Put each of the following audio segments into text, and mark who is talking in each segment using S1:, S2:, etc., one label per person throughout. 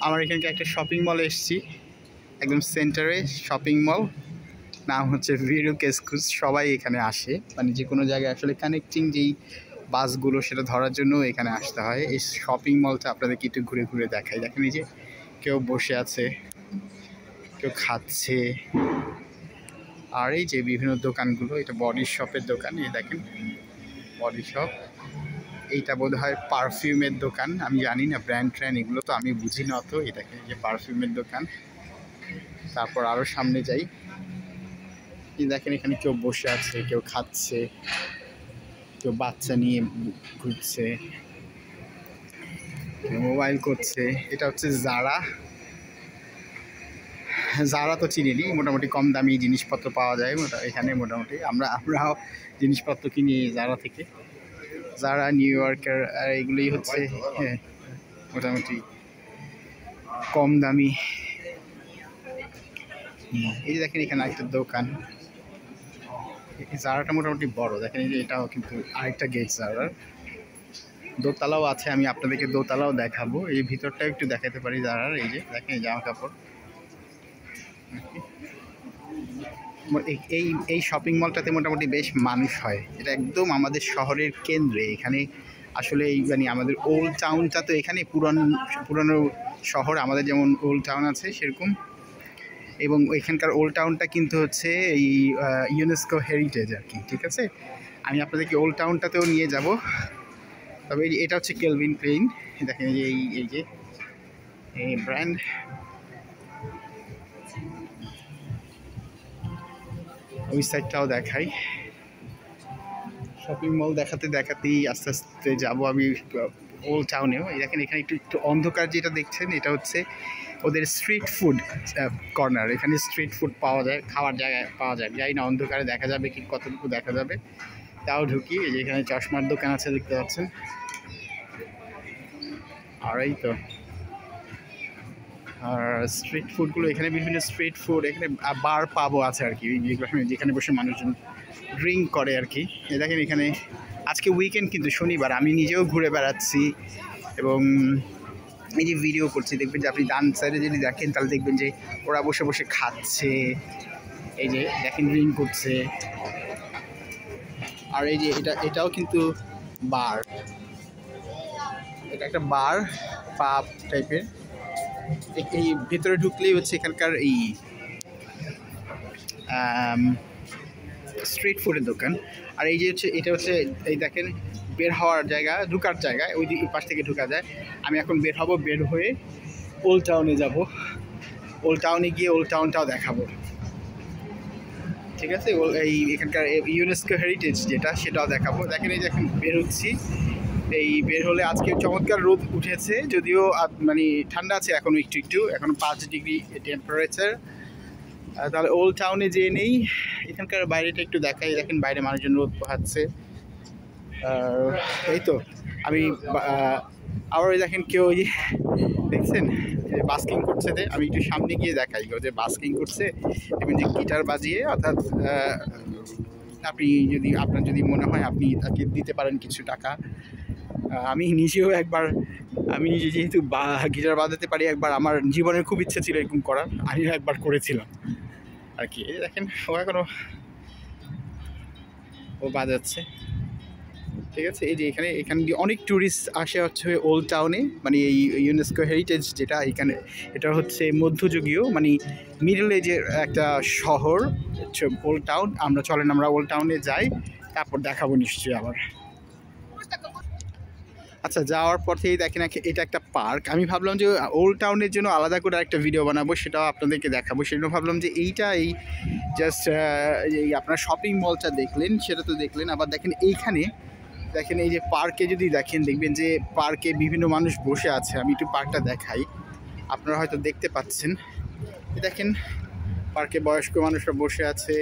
S1: আমার এখানকে একটা শপিং মলে এসেছি, একদম সেন্টারে শপিং মল, নাম হচ্ছে ভিরু কেসকুস। সবাই এখানে আসে, মানে যে কোনো জায়গায় আসলে কানেক্টিং যেই বাসগুলো সেটা ধরার জন্য এখানে আসতে হয়। এই শপিং মলটা আপনাদেরকে একটু ঘুরে ঘুরে দেখাই। দেখেন এই যে কেউ বসে আছে, কেউ খাচ্ছে, আর এই যে বিভিন্ন দোকানগুলো, এটা বডি শপের দোকান। এই দেখেন বডি শপ, এইটা বোধ হয় পারফিউমের দোকান, আমি জানি না, ব্র্যান্ড ট্র্যান্ড এগুলো তো আমি বুঝি না অত। এই দেখেন যে পারফিউমের দোকান। তারপর আরও সামনে যাই, এই দেখেন এখানে কেউ বসে আছে, কেউ খাচ্ছে, কেউ বাচ্চা নিয়ে ঘুরছে, কেউ মোবাইল করছে। এটা হচ্ছে জারা। জারা তো চিনিনি, মোটামুটি কম দামি জিনিসপত্র পাওয়া যায় এখানে। মোটামুটি আমরাও জিনিসপত্র কিনি জারা থেকে। জারা, নিউ ইয়র্কের এগুলোই হচ্ছে হ্যাঁ মোটামুটি কম দামি। এই যে দেখেন এখানে একটা দোকান, জারাটা মোটামুটি বড়। দেখেন এই যে এটাও কিন্তু আরেকটা গেট জারার। দোতলাও আছে, আমি আপনাদেরকে দোতলাও দেখাবো। এই ভিতরটাও একটু দেখাতে পারি জারার। এই যে দেখেন জামা কাপড়। এই শপিং মলটাতে মোটামুটি বেশ মানুষ হয়। এটা একদম আমাদের শহরের কেন্দ্রে। এখানে আসলে এই মানে আমাদের ওল্ড টাউনটা তো এখানে পুরনো শহর, আমাদের যেমন ওল্ড টাউন আছে সেরকম। এবং এখানকার ওল্ড টাউনটা কিন্তু হচ্ছে এই ইউনেস্কো হেরিটেজ আর কি, ঠিক আছে। আমি আপনাদেরকে ওল্ড টাউনটাতেও নিয়ে যাব। তবে এটা হচ্ছে কেলভিন ক্লেইন। দেখেন যে এই যে এই ব্র্যান্ড। ওই সাইডটাও দেখাই। শপিং মল দেখাতে দেখাতেই আস্তে আস্তে যাবো আমি ওল্ড টাউনেও। দেখেন এখানে একটু অন্ধকার যেটা দেখছেন, এটা হচ্ছে ওদের স্ট্রিট ফুড কর্নার। এখানে স্ট্রিট ফুড পাওয়া যায়, খাওয়ার জায়গায় পাওয়া যায়। জানি না অন্ধকারে দেখা যাবে কি, কতটুকু দেখা যাবে, তাও ঢুকি। এই যে এখানে চশমার দোকান আছে দেখতে পাচ্ছেন। আর এই তো আর স্ট্রিট ফুডগুলো, এখানে বিভিন্ন স্ট্রিট ফুড, এখানে বার পাবও আছে আর কি, যেখানে বসে মানুষজন ড্রিঙ্ক করে আর কি। দেখেন এখানে আজকে উইকেন্ড, কিন্তু শনিবার। আমি নিজেও ঘুরে বেড়াচ্ছি এবং এই যে ভিডিও করছি। দেখবেন যে আপনি ডান সাইডে যদি দেখেন তাহলে দেখবেন যে ওরা বসে বসে খাচ্ছে, এই যে দেখেন ড্রিঙ্ক করছে। আর এই যে এটাও কিন্তু বার, এটা একটা বার পাব টাইপের। এই ভেতরে ঢুকলেই হচ্ছে এখানকার এই স্ট্রিট ফুডের দোকান। আর এই যে হচ্ছে এটা হচ্ছে এই দেখেন বের হওয়ার জায়গা, ঢুকার জায়গা, ওই পাশ থেকে ঢুকা যায়। আমি এখন বের হব, বের হয়ে ওল্ড টাউনে যাব। ওল্ড টাউনে গিয়ে ওল্ড টাউনটাও দেখাবো, ঠিক আছে। এই এখানকার ইউনেস্কো হেরিটেজ যেটা, সেটাও দেখাবো। দেখেন এই যে এখন বের হচ্ছি। এই বের হলে আজকে চমৎকার রোদ উঠেছে, যদিও মানে ঠান্ডা আছে এখনও একটু একটু, এখন 5 ডিগ্রি টেম্পারেচার। তাহলে ওল্ড টাউনে যেয়ে নেই, এখানকার বাইরেটা একটু দেখাই। দেখেন বাইরে মানুষজন রোদ পোহাচ্ছে। এই তো আমি আবার ওই দেখেন কেউ ওই দেখছেন বাস্কিং করছে। আমি একটু সামনে গিয়ে দেখাই যে বাস্কিং করছে, এবং যে গিটার বাজিয়ে। অর্থাৎ আপনার যদি মনে হয় আপনি তাকে দিতে পারেন কিছু টাকা। আমি নিজেও একবার, আমি নিজে যেহেতু গিটার বাজাতে পারি, একবার আমার জীবনের খুব ইচ্ছে ছিল এরকম করার, আমিও একবার করেছিলাম আর কি। এই দেখেন ও এখনও ও বাজাচ্ছে, ঠিক আছে। এই যে এখানে অনেক ট্যুরিস্ট আসে হচ্ছে ওল্ড টাউনে, মানে এই ইউনেস্কো হেরিটেজ যেটা এখানে, এটা হচ্ছে মধ্যযুগীয় মানে মিডল এজের একটা শহর হচ্ছে ওল্ড টাউন। আমরা ওল্ড টাউনে যাই, তারপর দেখাবো নিশ্চয়ই আবার। আচ্ছা, যাওয়ার পর থেকেই দেখেন এটা একটা পার্ক। আমি ভাবলাম যে ওল্ড টাউনের জন্য আলাদা করে একটা ভিডিও বানাবো, সেটাও আপনাদেরকে দেখাবো। সেজন্য ভাবলাম যে এই জাস্ট এই আপনার শপিং মলটা দেখলেন, সেটা তো দেখলেন, আবার দেখেন এইখানে দেখেন এই যে পার্কে যদি দেখবেন যে পার্কে বিভিন্ন মানুষ বসে আছে। আমি একটু পার্কটা দেখাই, আপনারা হয়তো দেখতে পাচ্ছেন। দেখেন পার্কে বয়স্ক মানুষরা বসে আছে,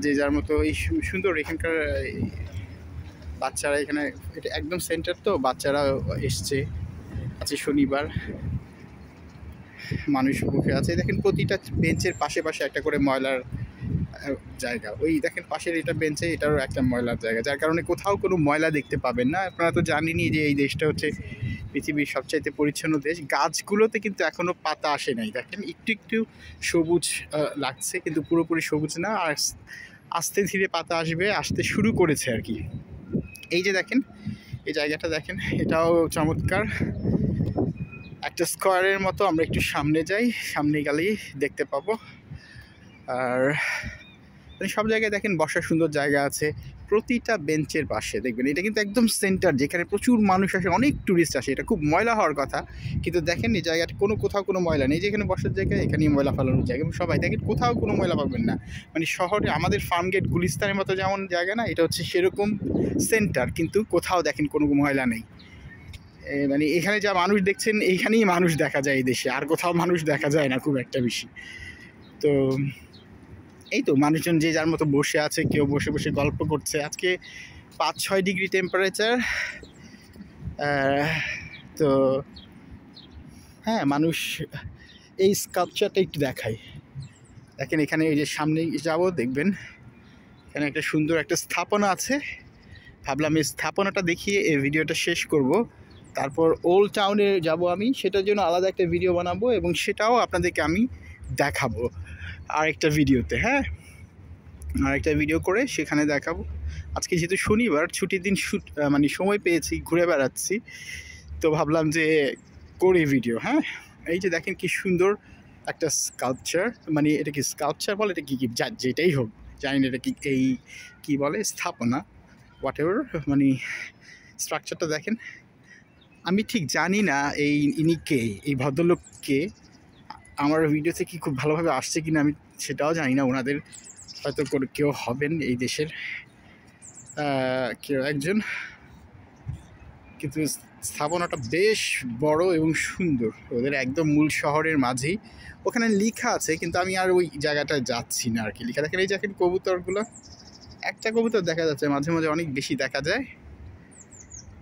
S1: যে যার মতো। এই সুন্দর এখানকার বাচ্চারা, এখানে এটা একদম সেন্টার তো, বাচ্চারা এসছে। আজকে শনিবার, মানুষ বসে আছে। দেখেন প্রতিটা বেঞ্চের পাশে পাশে একটা করে ময়লার জায়গা। ওই দেখেন পাশের এটা বেঞ্চে, এটারও একটা ময়লার জায়গা, যার কারণে কোথাও কোনো ময়লা দেখতে পাবেন না। আপনারা তো জানেনই যে এই দেশটা হচ্ছে পৃথিবীর সবচাইতে পরিচ্ছন্ন দেশ। গাছগুলোতে কিন্তু এখনও পাতা আসে নাই, দেখেন একটু একটু সবুজ লাগছে, কিন্তু পুরোপুরি সবুজ না। আর আস্তে ধীরে পাতা আসতে শুরু করেছে আর কি। এই যে দেখেন এই জায়গাটা দেখেন, এটাও চমৎকার। একটা স্কোয়ারের মতো। আমরা একটু সামনে যাই, সামনে গেলেই দেখতে পাবো। আর সব জায়গায় দেখেন বসার সুন্দর জায়গা আছে, প্রতিটা বেঞ্চের পাশে দেখবেন। এটা কিন্তু একদম সেন্টার, যেখানে প্রচুর মানুষ আসে, অনেক ট্যুরিস্ট আসে। এটা খুব ময়লা হওয়ার কথা, কিন্তু দেখেন এই জায়গাটা কোথাও কোনো ময়লা নেই। যেখানে বসার জায়গা, এখানেই ময়লা ফেলানোর জায়গা। এবং সবাই দেখেন কোথাও কোনো ময়লা পাবেন না। মানে শহরে আমাদের ফার্মগেট গুলিস্তানের মতো যেমন জায়গা না, এটা হচ্ছে সেরকম সেন্টার, কিন্তু কোথাও দেখেন কোনো ময়লা নেই। মানে এখানে যা মানুষ দেখছেন, এইখানেই মানুষ দেখা যায় এই দেশে, আর কোথাও মানুষ দেখা যায় না খুব একটা বেশি। তো এই তো মানুষজন যে যার মতো বসে আছে, কেউ বসে বসে গল্প করছে। আজকে 5-6 ডিগ্রি টেম্পারেচার। তো হ্যাঁ, মানুষ এই স্কাল্পচারটা একটু দেখায়। দেখেন এখানে এই যে সামনে যাব, দেখবেন এখানে একটা সুন্দর একটা স্থাপনা আছে। ভাবলাম এই স্থাপনাটা দেখিয়ে এই ভিডিওটা শেষ করব। তারপর ওল্ড টাউনে যাব আমি, সেটার জন্য আলাদা একটা ভিডিও বানাবো, এবং সেটাও আপনাদেরকে আমি দেখাবো আরেকটা ভিডিওতে। হ্যাঁ, আরেকটা ভিডিও করে সেখানে দেখাবো। আজকে যেহেতু শনিবার, ছুটির দিন, মানে সময় পেয়েছি, ঘুরে বেড়াচ্ছি, তো ভাবলাম যে করি ভিডিও। হ্যাঁ, এই যে দেখেন কি সুন্দর একটা স্কাল্পচার। মানে এটা কি স্কাল্পচার বলে, এটা কি যেটাই হোক জানি না, এটা কি এই কি বলে, স্থাপনা, হোয়াট এভার। মানে স্ট্রাকচারটা দেখেন। আমি ঠিক জানি না ইনি কে, এই ভদ্রলোক কে। আমার ভিডিওতে কি খুব ভালোভাবে আসছে কিনা আমি সেটাও জানি না। ওনাদের হয়তো কেউ হবেন এই দেশের কেউ একজন, কিন্তু স্থাপনাটা বেশ বড় এবং সুন্দর। ওদের একদম মূল শহরের মাঝেই, ওখানে লেখা আছে, কিন্তু আমি আর ওই জায়গাটায় যাচ্ছি না আর কি। লেখা দেখেন, এই দেখেন কবুতরগুলো, একটা কবুতর দেখা যাচ্ছে, মাঝে মাঝে অনেক বেশি দেখা যায়।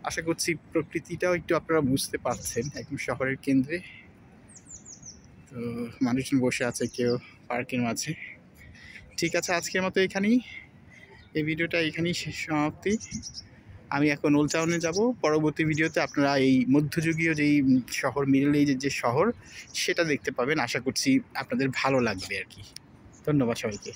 S1: আশা করছি প্রকৃতিটাও একটু আপনারা বুঝতে পারছেন, একদম শহরের কেন্দ্রে। তো মানুষজন বসে আছে, কেউ পার্কের মাঝে। ঠিক আছে, আজকের মতো এখানেই, এই ভিডিওটা এখানেই সমাপ্তি। আমি এখন ওল্ড টাউনে যাব। পরবর্তী ভিডিওতে আপনারা এই মধ্যযুগীয় যেই শহর, মিডল এজের যে শহর, সেটা দেখতে পাবেন। আশা করছি আপনাদের ভালো লাগবে আর কি। ধন্যবাদ সবাইকে।